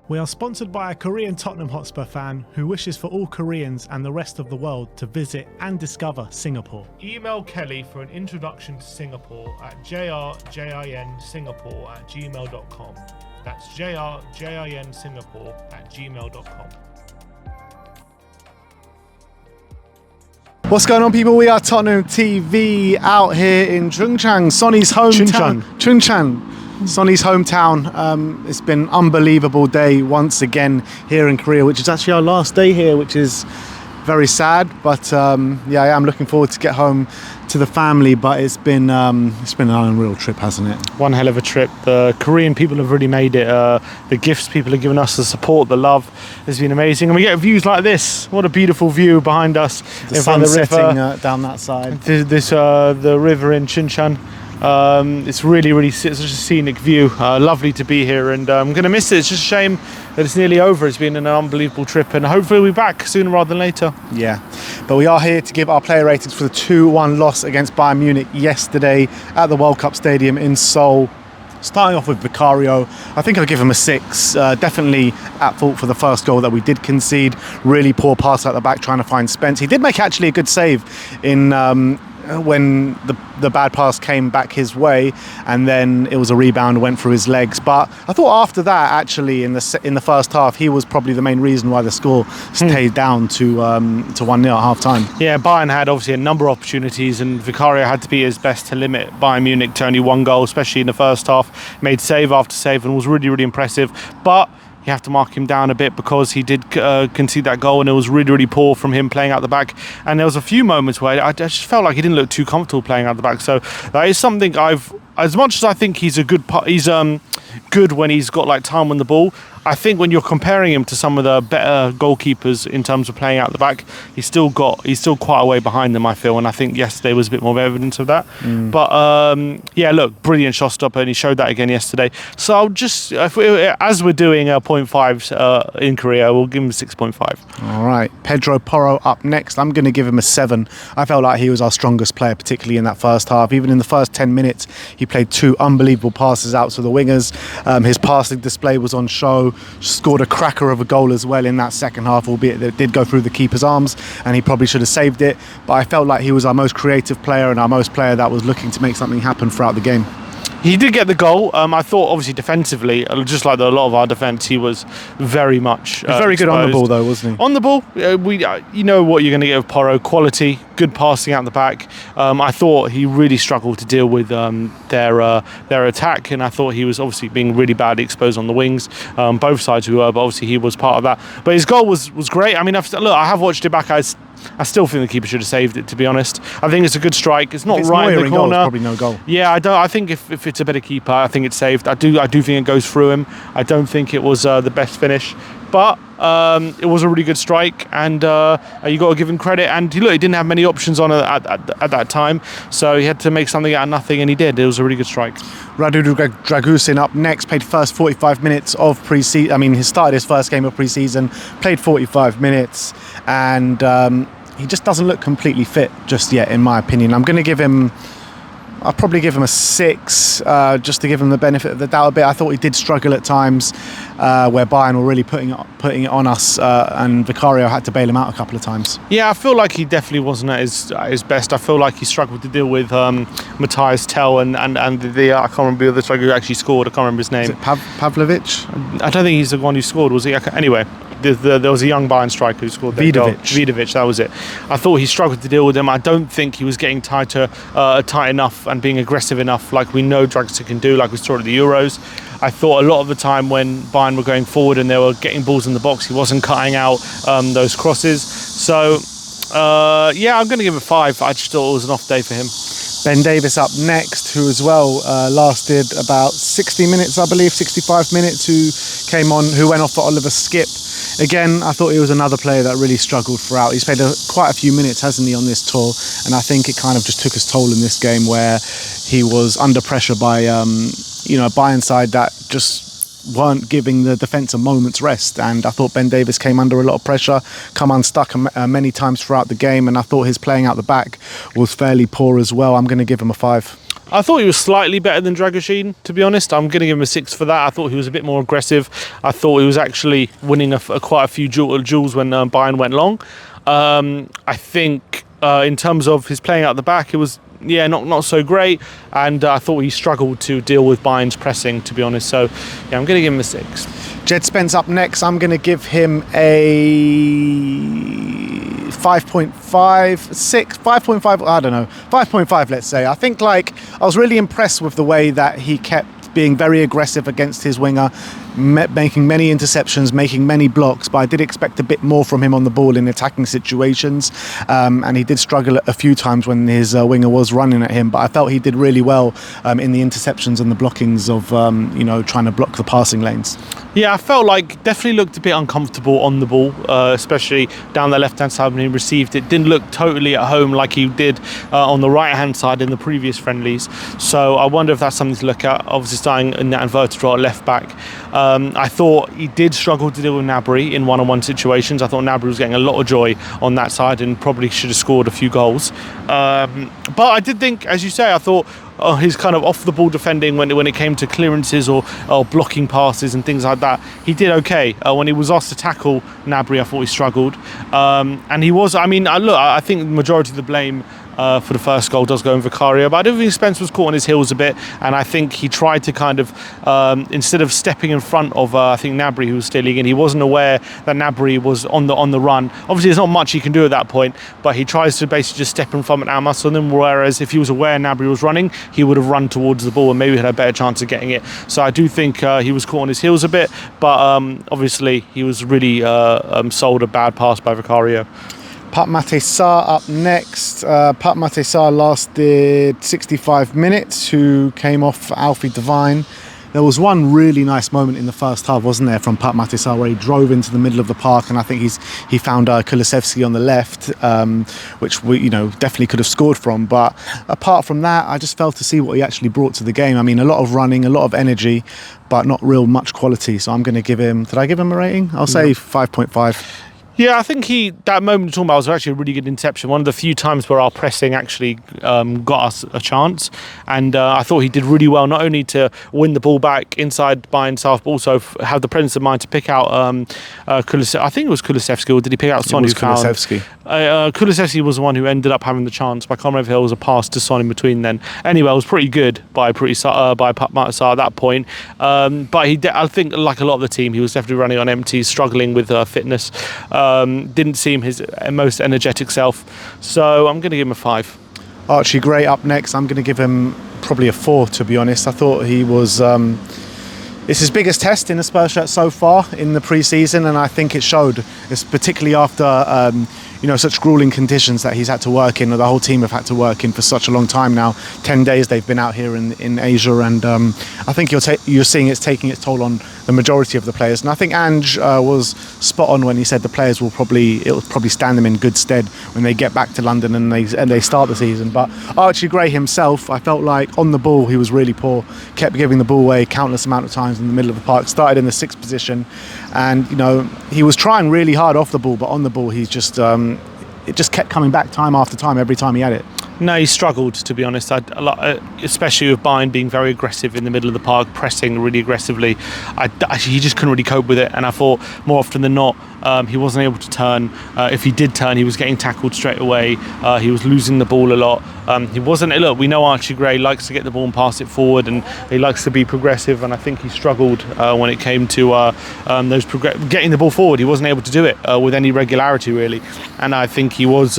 We are sponsored by a Korean Tottenham Hotspur fan who wishes for all Koreans and the rest of the world to visit and discover Singapore. Email Kelly for an introduction to Singapore at jrjinsingapore@gmail.com. That's jrjinsingapore@gmail.com. What's going on, people? We are Tottenham TV out here in Chungcheong, Sonny's hometown. Chungcheong, Sonny's hometown. It's been an unbelievable day once again here in Korea, which is actually our last day here, which is very sad. But yeah, I'm looking forward to get home to the family. But it's been an unreal trip, hasn't it? One hell of a trip. The Korean people have really made it. The gifts people have given us, the support, the love has been amazing. And we get views like this. What a beautiful view behind us. The sun setting down that side. The river in Chungcheong. It's really such a scenic view. Lovely to be here, and I'm going to miss it. It's just a shame that it's nearly over. It's been an unbelievable trip, and hopefully we'll be back sooner rather than later. Yeah, but we are here to give our player ratings for the 2-1 loss against Bayern Munich yesterday at the World Cup Stadium in Seoul. Starting off with Vicario, I think I'll give him a 6. Definitely at fault for the first goal that we did concede. Really poor pass out the back trying to find Spence. He did make actually a good save in when the bad pass came back his way, and then it was a rebound, went through his legs. But I thought after that, actually in the first half, he was probably the main reason why the score stayed down to 1-0 at half time. Yeah, Bayern had obviously a number of opportunities, and Vicario had to be his best to limit Bayern Munich to only one goal, especially in the first half. Made save after save and was really impressive. But you have to mark him down a bit because he did concede that goal, and it was really poor from him playing out the back. And there was a few moments where I just felt like he didn't look too comfortable playing out the back. So that is something as much as I think he's good when he's got like time on the ball, I think when you're comparing him to some of the better goalkeepers in terms of playing out the back, he's still quite a way behind them, I feel, and I think yesterday was a bit more evidence of that. But yeah, look, brilliant shot stopper, and he showed that again yesterday. So I'll just, as we're doing 0.5s in Korea, we'll give him 6.5. All right, Pedro Porro up next. I'm going to give him a 7. I felt like he was our strongest player, particularly in that first half. Even in the first 10 minutes, he played 2 unbelievable passes out to the wingers. His passing display was on show. Scored a cracker of a goal as well in that second half, albeit that it did go through the keeper's arms and he probably should have saved it. But I felt like he was our most creative player and our most player that was looking to make something happen throughout the game. He did get the goal. I thought, obviously, defensively, just like a lot of our defence, he was very much very good on the ball, though, wasn't he? On the ball, you know what you're going to get with Porro. Quality, good passing out the back. I thought he really struggled to deal with their attack, and I thought he was obviously being really badly exposed on the wings. Both sides we were, but obviously he was part of that. But his goal was great. I mean, I have watched it back. I still think the keeper should have saved it, to be honest. I think it's a good strike. It's not right in the corner. Goal, it's probably no goal. Yeah, I think if it's a better keeper, I think it's saved. I do think it goes through him. I don't think it was the best finish, but it was a really good strike, and you got to give him credit. And look, he didn't have many options on at that time, so he had to make something out of nothing, and he did. It was a really good strike. Radu Dragusin up next, played first 45 minutes of pre-season. I mean, he started his first game of pre-season, played 45 minutes, and he just doesn't look completely fit just yet, in my opinion. I'll probably give him a 6, just to give him the benefit of the doubt a bit. I thought he did struggle at times, where Bayern were really putting it on us, and Vicario had to bail him out a couple of times. Yeah, I feel like he definitely wasn't at his best. I feel like he struggled to deal with Matthias Tell and the I can't remember the other striker who actually scored. I can't remember his name. Is it Pavlovic? I don't think he's the one who scored, was he? Anyway. There was a young Bayern striker who scored that goal. Vidovic, that was it. I thought he struggled to deal with him. I don't think he was getting tight enough and being aggressive enough like we know Dragusin can do, like we saw at the Euros. I thought a lot of the time when Bayern were going forward and they were getting balls in the box, he wasn't cutting out those crosses. So, yeah, I'm going to give it 5. I just thought it was an off day for him. Ben Davies up next, who as well lasted about 60 minutes, I believe, 65 minutes, who went off for Oliver Skipp. Again, I thought he was another player that really struggled throughout. He's played quite a few minutes, hasn't he, on this tour? And I think it kind of just took his toll in this game, where he was under pressure by, a Bayern side that just weren't giving the defence a moment's rest. And I thought Ben Davies came under a lot of pressure, come unstuck many times throughout the game, and I thought his playing out the back was fairly poor as well. I'm going to give him a 5. I thought he was slightly better than Dragoshin, to be honest. I'm going to give him a 6 for that. I thought he was a bit more aggressive. I thought he was actually winning quite a few duels when Bayern went long. I think in terms of his playing out the back, it was not so great, and I thought he struggled to deal with Bayern's pressing, to be honest. So yeah, I'm going to give him a 6. Jed Spence up next. I'm going to give him a 5.5, 6, 5.5, I don't know, 5.5, let's say. I think I was really impressed with the way that he kept being very aggressive against his winger, making many interceptions, making many blocks, but I did expect a bit more from him on the ball in attacking situations, and he did struggle a few times when his winger was running at him, but I felt he did really well in the interceptions and the blockings of trying to block the passing lanes. Yeah, I felt like definitely looked a bit uncomfortable on the ball, especially down the left-hand side when he received it. Didn't look totally at home like he did on the right-hand side in the previous friendlies. So I wonder if that's something to look at. Obviously starting in that inverted role at left-back. I thought he did struggle to deal with Gnabry in one-on-one situations. I thought Gnabry was getting a lot of joy on that side and probably should have scored a few goals. But I did think, as you say, I thought his kind of off-the-ball defending when it came to clearances or blocking passes and things like that, he did okay. When he was asked to tackle Gnabry, I thought he struggled. And he was, I think the majority of the blame for the first goal does go in Vicario, but I don't think Spence was caught on his heels a bit, and I think he tried to kind of instead of stepping in front of I think Gnabry, who was stealing in, he wasn't aware that Gnabry was on the run. Obviously there's not much he can do at that point, but he tries to basically just step in front of Almas on him, whereas if he was aware Gnabry was running, he would have run towards the ball and maybe had a better chance of getting it. So I do think he was caught on his heels a bit, but obviously he was really sold a bad pass by Vicario. Pape Matar Sarr up next. Pape Matar Sarr lasted 65 minutes, who came off for Alfie Devine. There was one really nice moment in the first half, wasn't there, from Pape Matar Sarr, where he drove into the middle of the park, and I think he found Kulusevski on the left, which we definitely could have scored from. But apart from that, I just failed to see what he actually brought to the game. I mean, a lot of running, a lot of energy, but not real much quality. So I'm going to give him. Did I give him a rating? I'll say 5.5. Yeah, I think that moment you're talking about was actually a really good interception. One of the few times where our pressing actually got us a chance. And I thought he did really well, not only to win the ball back inside Bayern South, but also have the presence of mind to pick out Kulusevski. I think it was Kulusevski, or did he pick out Sonny? It was Kulusevski. Kulusevski was the one who ended up having the chance, but I can't remember if there was a pass to Son in between then. Anyway, it was pretty good by Pape Matar Sarr at that point. But I think, like a lot of the team, he was definitely running on empty, struggling with fitness. Didn't seem his most energetic self. So I'm going to give him a 5. Archie Gray up next. I'm going to give him probably a 4, to be honest. I thought he was... it's his biggest test in a Spurs shirt so far in the pre-season, and I think it showed. It's particularly after such grueling conditions that he's had to work in, or the whole team have had to work in for such a long time now. 10 days they've been out here in Asia, and I think you're seeing it's taking its toll on the majority of the players. And I think Ange was spot on when he said the players will probably stand them in good stead when they get back to London and they start the season. But Archie Gray himself, I felt like on the ball he was really poor, kept giving the ball away countless amount of times in the middle of the park, started in the 6th position, and he was trying really hard off the ball, but on the ball he's just it just kept coming back time after time every time he had it. No, he struggled, to be honest, especially with Bayern being very aggressive in the middle of the park, pressing really aggressively. He just couldn't really cope with it, and I thought more often than not he wasn't able to turn. If he did turn, he was getting tackled straight away. He was losing the ball a lot. He wasn't. Look, we know Archie Gray likes to get the ball and pass it forward, and he likes to be progressive. And I think he struggled when it came to getting the ball forward. He wasn't able to do it with any regularity, really. And I think he was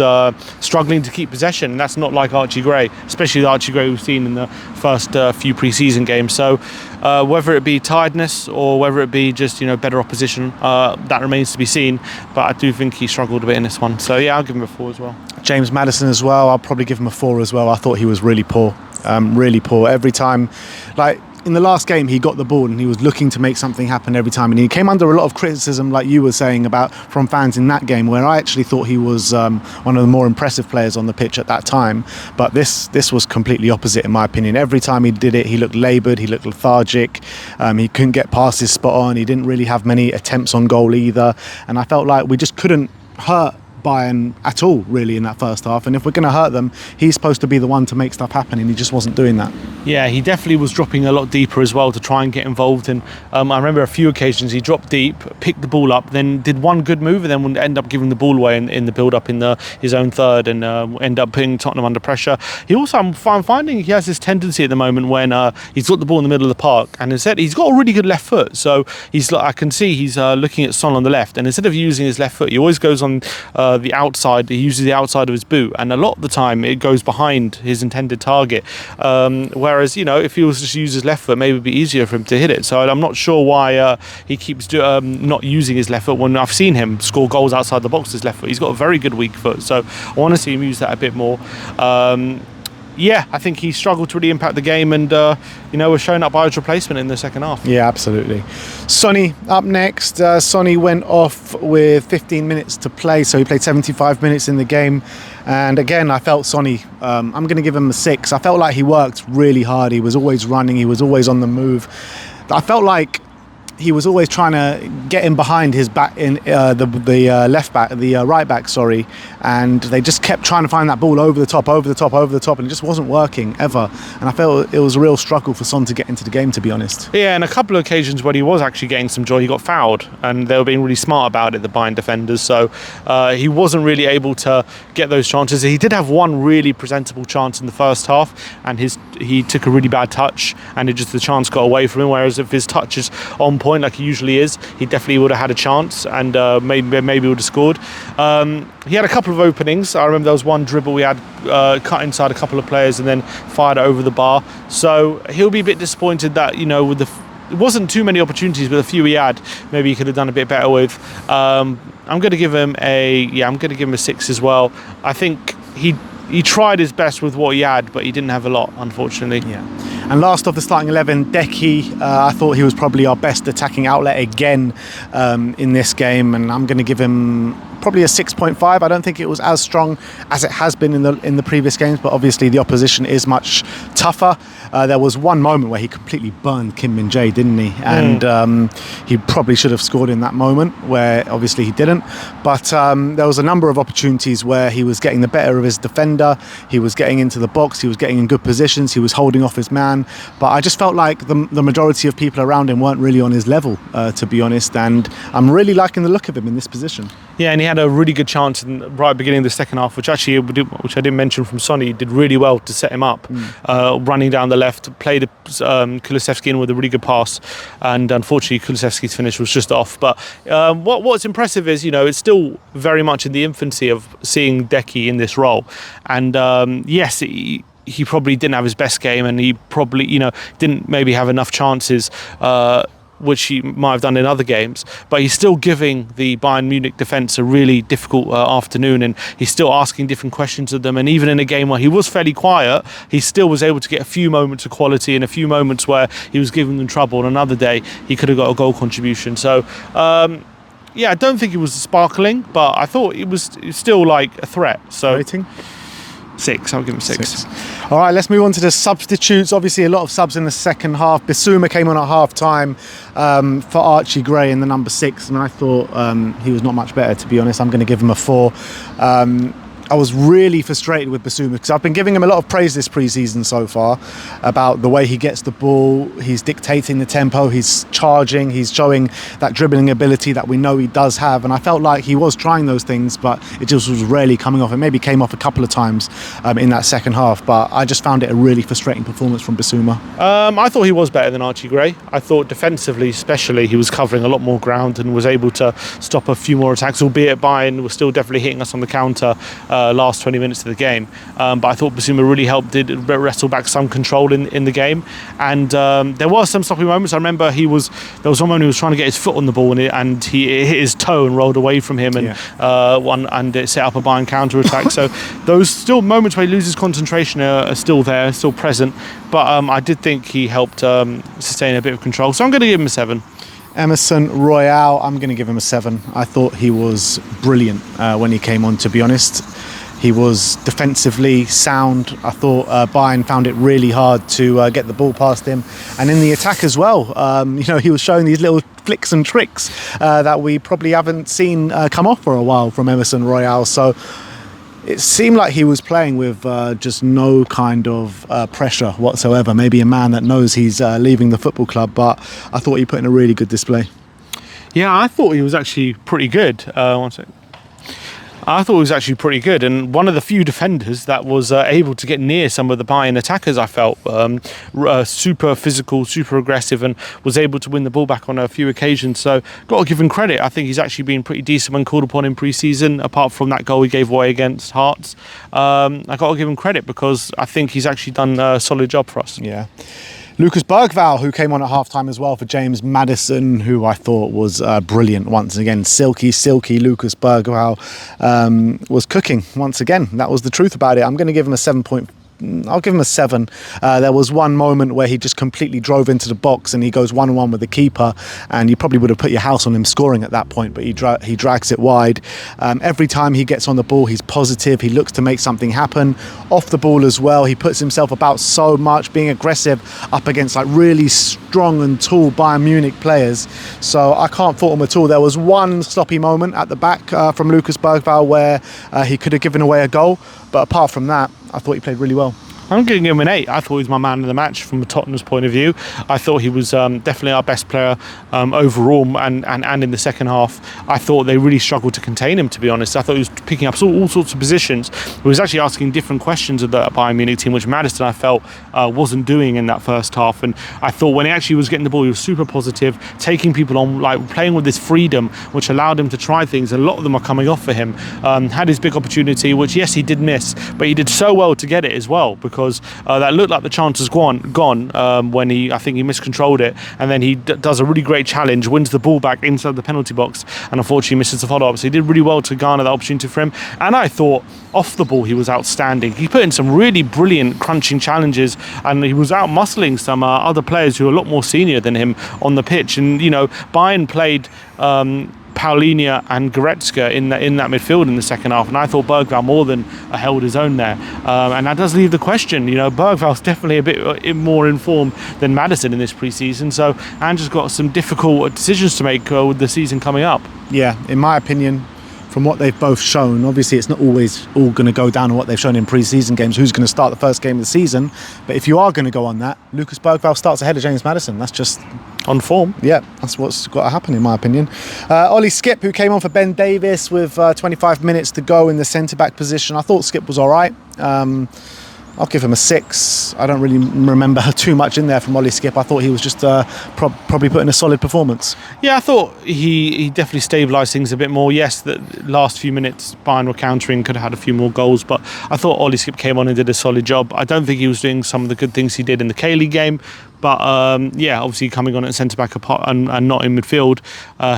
struggling to keep possession. And that's not like Archie Gray, especially the Archie Gray we've seen in the first few pre-season games. So whether it be tiredness or whether it be just better opposition, that remains to be seen. But I do think he struggled a bit in this one. So yeah, I'll give him a 4 as well. James Maddison as well. I'll probably give him a 4 as well. I thought he was really poor. Really poor. Every time, in the last game, he got the ball and he was looking to make something happen every time. And he came under a lot of criticism, like you were saying, from fans in that game, where I actually thought he was one of the more impressive players on the pitch at that time. But this was completely opposite, in my opinion. Every time he did it, he looked laboured, he looked lethargic. He couldn't get passes spot on. He didn't really have many attempts on goal either. And I felt like we just couldn't hurt Bayern at all, really, in that first half. And if we're going to hurt them, he's supposed to be the one to make stuff happen, and he just wasn't doing that. Yeah, he definitely was dropping a lot deeper as well to try and get involved. And I remember a few occasions he dropped deep, picked the ball up, then did one good move, and then would end up giving the ball away in the build-up in his own third, and end up putting Tottenham under pressure. He also, I'm finding he has this tendency at the moment when he's got the ball in the middle of the park, and instead he's got a really good left foot. So I can see he's looking at Son on the left, and instead of using his left foot, he always goes on the outside. He uses the outside of his boot, and a lot of the time it goes behind his intended target. Whereas, if he was just use his left foot, maybe it'd be easier for him to hit it. So I'm not sure why he keeps not using his left foot when I've seen him score goals outside the box with his left foot. He's got a very good weak foot, so I want to see him use that a bit more. Yeah, I think he struggled to really impact the game, and was showing up by his replacement in the second half. Yeah, absolutely. Sonny up next. Sonny went off with 15 minutes to play, so he played 75 minutes in the game. And again, I felt Sonny, I'm going to give him a 6. I felt like he worked really hard. He was always running. He was always on the move. I felt like he was always trying to get in behind his back, in the left back, the right back, sorry, and they just kept trying to find that ball over the top, and it just wasn't working ever. And I felt it was a real struggle for Son to get into the game, to be honest. Yeah, and a couple of occasions when he was actually getting some joy, he got fouled, and they were being really smart about it, the Bayern defenders. So he wasn't really able to get those chances. He did have one really presentable chance in the first half, and he took a really bad touch, and the chance got away from him. Whereas if his touch is on point like he usually is, he definitely would have had a chance, and maybe would have scored. He had a couple of openings. I remember there was one dribble he had cut inside a couple of players and then fired it over the bar. So he'll be a bit disappointed that with it wasn't too many opportunities, but the few he had, maybe he could have done a bit better with. I'm going to give him a 6 as well. I think he tried his best with what he had, but he didn't have a lot, unfortunately. Yeah. And last of the starting 11, Decky. I thought he was probably our best attacking outlet again in this game, and I'm going to give him probably a 6.5. I don't think it was as strong as it has been in the previous games, but obviously the opposition is much tougher. There was one moment where he completely burned Kim Min-jae, didn't he? And he probably should have scored in that moment, where obviously he didn't. But there was a number of opportunities where he was getting the better of his defender, he was getting into the box, he was getting in good positions, he was holding off his man. But I just felt like the majority of people around him weren't really on his level, to be honest. And I'm really liking the look of him in this position. Yeah, and he had a really good chance in the right beginning of the second half, which I didn't mention from Sonny. He did really well to set him up, running down the left, played Kulusevski in with a really good pass, and unfortunately Kulusevski's finish was just off. But what's impressive is, it's still very much in the infancy of seeing Decky in this role. And yes, he probably didn't have his best game, and he probably, didn't maybe have enough chances, which he might have done in other games, but he's still giving the Bayern Munich defence a really difficult afternoon, and he's still asking different questions of them. And even in a game where he was fairly quiet, he still was able to get a few moments of quality and a few moments where he was giving them trouble. On another day, he could have got a goal contribution. So yeah, I don't think it was sparkling, but I thought it was still like a threat. So Rating? 6. I'll give him 6. All right, let's move on to the substitutes. Obviously, a lot of subs in the second half. Bissouma came on at half time for Archie Gray in the number 6. I thought he was not much better, to be honest. I'm going to give him a 4. I was really frustrated with Bissouma because I've been giving him a lot of praise this pre-season so far about the way he gets the ball. He's dictating the tempo, he's charging, he's showing that dribbling ability that we know he does have. And I felt like he was trying those things, but it just was rarely coming off. It maybe came off a couple of times in that second half, but I just found it a really frustrating performance from Bissouma. I thought he was better than Archie Gray. I thought defensively, especially, he was covering a lot more ground and was able to stop a few more attacks, albeit Bayern was still definitely hitting us on the counter last 20 minutes of the game. But I thought Bissouma really did wrestle back some control in the game. And there were some stopping moments. I remember there was one moment he was trying to get his foot on the ball and he hit his toe and rolled away from him, and it set up a Bayern counter attack. So those still moments where he loses concentration are still there, still present. But I did think he helped sustain a bit of control. So I'm going to give him a 7. Emerson Royale, I'm going to give him a 7. I thought he was brilliant when he came on, to be honest. He was defensively sound. I thought Bayern found it really hard to get the ball past him, and in the attack as well. He was showing these little flicks and tricks that we probably haven't seen come off for a while from Emerson Royal. So it seemed like he was playing with just no kind of pressure whatsoever. Maybe a man that knows he's leaving the football club, but I thought he put in a really good display. Yeah, I thought he was actually pretty good. One second. I thought he was actually pretty good, and one of the few defenders that was able to get near some of the Bayern attackers. I felt super physical, super aggressive, and was able to win the ball back on a few occasions. So got to give him credit. I think he's actually been pretty decent when called upon in pre-season. Apart from that goal he gave away against Hearts, I got to give him credit because I think he's actually done a solid job for us. Yeah. Lucas Bergvall, who came on at half-time as well for James Maddison, who I thought was brilliant once again. Silky Lucas Bergvall was cooking once again. That was the truth about it. I'm going to give him a 7. I'll give him a 7. There was one moment where he just completely drove into the box and he goes 1-on-1 with the keeper, and you probably would have put your house on him scoring at that point, but he drags it wide. Every time he gets on the ball, he's positive. He looks to make something happen. Off the ball as well, he puts himself about so much, being aggressive up against like really strong and tall Bayern Munich players. So I can't fault him at all. There was one sloppy moment at the back from Lucas Bergvall where he could have given away a goal, but apart from that, I thought he played really well. I'm giving him an 8. I thought he was my man of the match from Tottenham's point of view. I thought he was definitely our best player overall, and in the second half, I thought they really struggled to contain him, to be honest. I thought he was picking up all sorts of positions. He was actually asking different questions of the Bayern Munich team, which Maddison, I felt, wasn't doing in that first half. And I thought when he actually was getting the ball, he was super positive, taking people on, like playing with this freedom, which allowed him to try things. A lot of them are coming off for him. Had his big opportunity, which, yes, he did miss, but he did so well to get it as well, because that looked like the chance was gone when I think he miscontrolled it, and then he does a really great challenge, wins the ball back inside the penalty box, and unfortunately misses the follow-up. So he did really well to garner that opportunity for him. And I thought off the ball he was outstanding. He put in some really brilliant crunching challenges, and he was out muscling some other players who are a lot more senior than him on the pitch. And Bayern played Paulinho and Goretzka in that midfield in the second half, and I thought Bergvall more than held his own there, and that does leave the question. Bergvall's definitely a bit more informed than Maddison in this pre-season, so Andrew's got some difficult decisions to make with the season coming up. Yeah, in my opinion, from what they've both shown, obviously it's not always all going to go down on what they've shown in pre-season games, who's going to start the first game of the season, but if you are going to go on that, Lucas Bergvall starts ahead of James Maddison. That's just on form. Yeah, that's what's got to happen in my opinion. Ollie Skipp, who came on for Ben Davis with 25 minutes to go in the centre-back position. I thought Skipp was all right. I'll give him a 6. I don't really remember too much in there from Ollie Skipp. I thought he was just probably putting a solid performance. Yeah, I thought he definitely stabilised things a bit more. Yes, the last few minutes Bayern were countering, could have had a few more goals, but I thought Ollie Skipp came on and did a solid job. I don't think he was doing some of the good things he did in the K-League game, but obviously coming on at centre-back and not in midfield,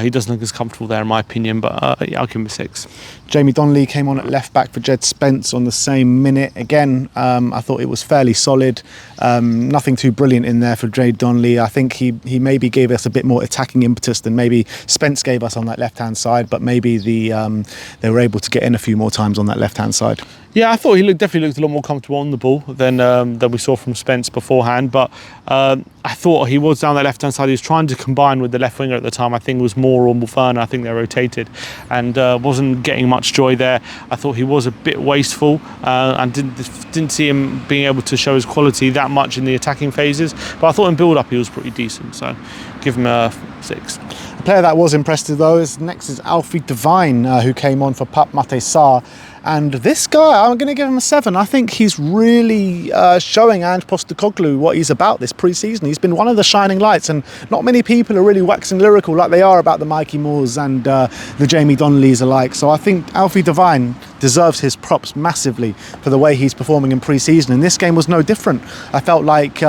he doesn't look as comfortable there in my opinion, but I'll give him a 6. Jamie Donnelly came on at left-back for Jed Spence on the same minute. Again, I thought it was fairly solid. Nothing too brilliant in there for Jade Donnelly. I think he maybe gave us a bit more attacking impetus than maybe Spence gave us on that left-hand side, but maybe they were able to get in a few more times on that left-hand side. Yeah, I thought he definitely looked a lot more comfortable on the ball than we saw from Spence beforehand. But I thought he was down that left-hand side. He was trying to combine with the left winger at the time. I think it was Moore or Mufana. I think they rotated, and wasn't getting much joy there. I thought he was a bit wasteful, and didn't see him being able to show his quality that much in the attacking phases. But I thought in build-up he was pretty decent. So give him a 6. The player that was impressive though is Alfie Devine, who came on for Pape Matar Sarr. And this guy, I'm going to give him a 7. I think he's really showing Ange Postecoglou what he's about this pre-season. He's been one of the shining lights, and not many people are really waxing lyrical like they are about the Mikey Moores and the Jamie Donnellys alike. So I think Alfie Devine deserves his props massively for the way he's performing in pre-season. And this game was no different. I felt like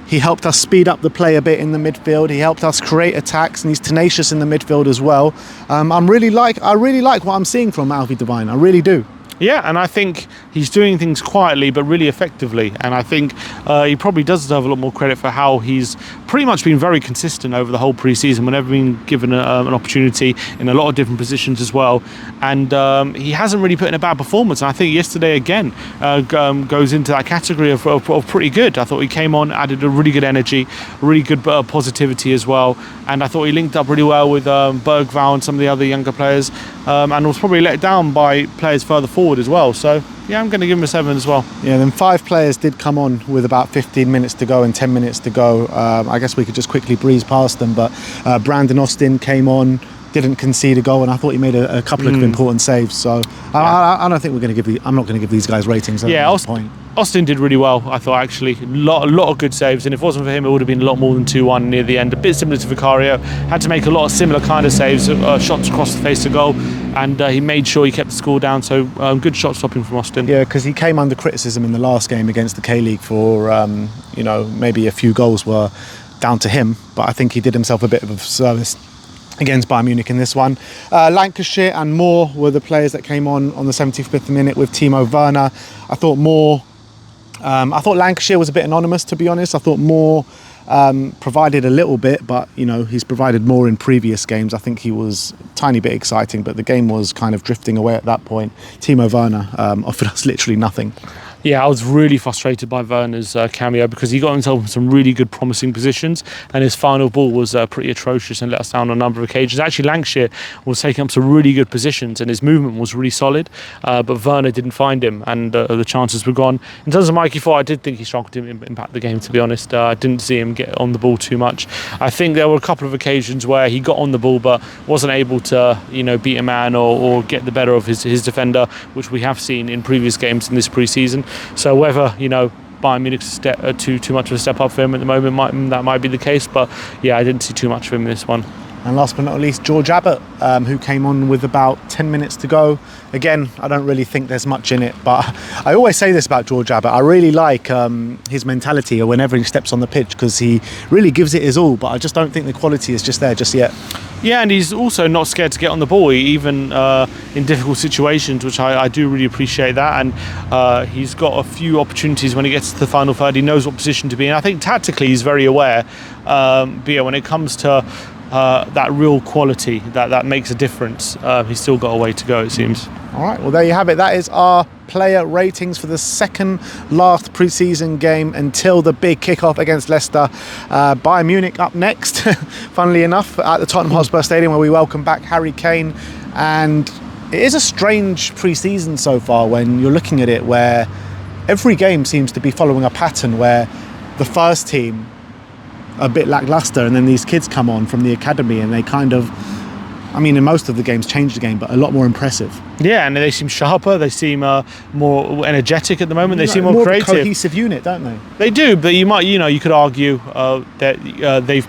he helped us speed up the play a bit in the midfield. He helped us create attacks, and he's tenacious in the midfield as well. I really like what I'm seeing from Alfie Devine. I really do. Yeah, and I think he's doing things quietly but really effectively, and I think he probably does deserve a lot more credit for how he's pretty much been very consistent over the whole pre-season whenever been given an opportunity in a lot of different positions as well, and he hasn't really put in a bad performance, and I think yesterday again goes into that category of pretty good. I thought he came on, added a really good energy, really good positivity as well, and I thought he linked up really well with Bergvall and some of the other younger players, and was probably let down by players further forward as well. So yeah, I'm going to give him a 7 as well. Yeah, then 5 players did come on with about 15 minutes to go and 10 minutes to go. I guess we could just quickly breeze past them, but Brandon Austin came on, didn't concede a goal, and I thought he made a couple of important saves. So I don't think I'm not going to give these guys ratings. Yeah, Austin did really well, I thought, actually. A lot of good saves, and if it wasn't for him, it would have been a lot more than 2-1 near the end. A bit similar to Vicario, had to make a lot of similar kind of saves, shots across the face of goal, and he made sure he kept the score down, so good shot stopping from Austin. Yeah, because he came under criticism in the last game against the K-League for, maybe a few goals were down to him, but I think he did himself a bit of a service against Bayern Munich in this one. Lancashire and Moore were the players that came on the 75th minute with Timo Werner. I thought Lancashire was a bit anonymous, to be honest. I thought Moore provided a little bit, but he's provided more in previous games. I think he was a tiny bit exciting, but the game was kind of drifting away at that point. Timo Werner offered us literally nothing. Yeah, I was really frustrated by Werner's cameo, because he got himself in some really good promising positions, and his final ball was pretty atrocious and let us down on a number of occasions. Actually, Lancashire was taking up some really good positions and his movement was really solid, but Werner didn't find him, and the chances were gone. In terms of Mikey Ford, I did think he struggled to impact the game, to be honest. I didn't see him get on the ball too much. I think there were a couple of occasions where he got on the ball but wasn't able to beat a man or get the better of his defender, which we have seen in previous games in this pre-season. So whether Bayern Munich's too much of a step up for him at the moment, that might be the case, but yeah, I didn't see too much of him in this one. And last but not least, George Abbott, who came on with about 10 minutes to go. Again, I don't really think there's much in it, but I always say this about George Abbott. I really like his mentality whenever he steps on the pitch, because he really gives it his all, but I just don't think the quality is just there just yet. Yeah, and he's also not scared to get on the ball, even in difficult situations, which I do really appreciate that. And he's got a few opportunities when he gets to the final third. He knows what position to be in. I think tactically he's very aware. But yeah, when it comes to that real quality that makes a difference, he's still got a way to go, it seems. All right, well, there you have it. That is our player ratings for the second last pre-season game until the big kickoff against Leicester. Bayern Munich up next, funnily enough, at the Tottenham Hotspur Stadium, where we welcome back Harry Kane. And it is a strange pre-season so far when you're looking at it, where every game seems to be following a pattern where the first team are a bit lackluster, and then these kids come on from the academy and they kind of, in most of the games change the game, but a lot more impressive. Yeah, and they seem sharper, they seem more energetic at the moment, they seem more creative. Of a cohesive unit, don't they? They do, but you could argue that they've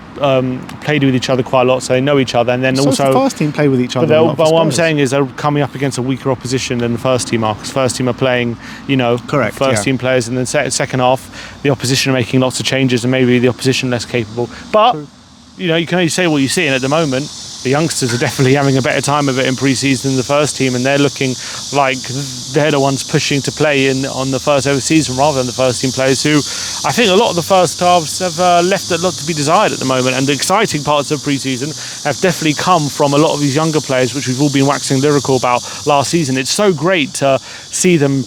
played with each other quite a lot, so they know each other, and then also the first team play with each other. But what I'm saying is they're coming up against a weaker opposition than the first team are, because first team are playing, correct, first team players, and then second half the opposition are making lots of changes, and maybe the opposition less capable. But you can only say what you see, and at the moment the youngsters are definitely having a better time of it in pre-season than the first team, and they're looking like they're the ones pushing to play on the first ever season rather than the first team players, who I think a lot of the first halves have left a lot to be desired at the moment. And the exciting parts of pre-season have definitely come from a lot of these younger players, which we've all been waxing lyrical about last season. It's so great to see them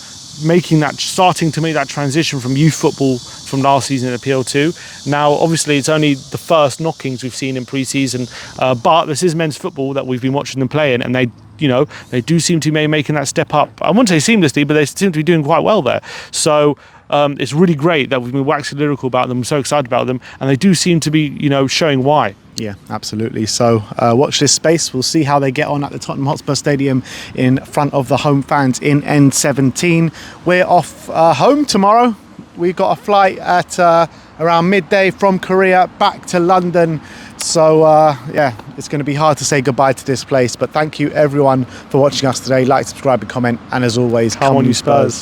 starting to make that transition from youth football from last season in the PL2. Now, obviously, it's only the first knockings we've seen in pre-season, but this is men's football that we've been watching them play in, and they do seem to be making that step up. I wouldn't say seamlessly, but they seem to be doing quite well there. So it's really great that we've been waxing lyrical about them, so excited about them, and they do seem to be, showing why. Yeah, absolutely. So watch this space. We'll see how they get on at the Tottenham Hotspur Stadium in front of the home fans in N17. We're off home tomorrow. We've got a flight at around midday from Korea back to London. So it's going to be hard to say goodbye to this place. But thank you everyone for watching us today. Like, subscribe and comment. And as always, come on you Spurs.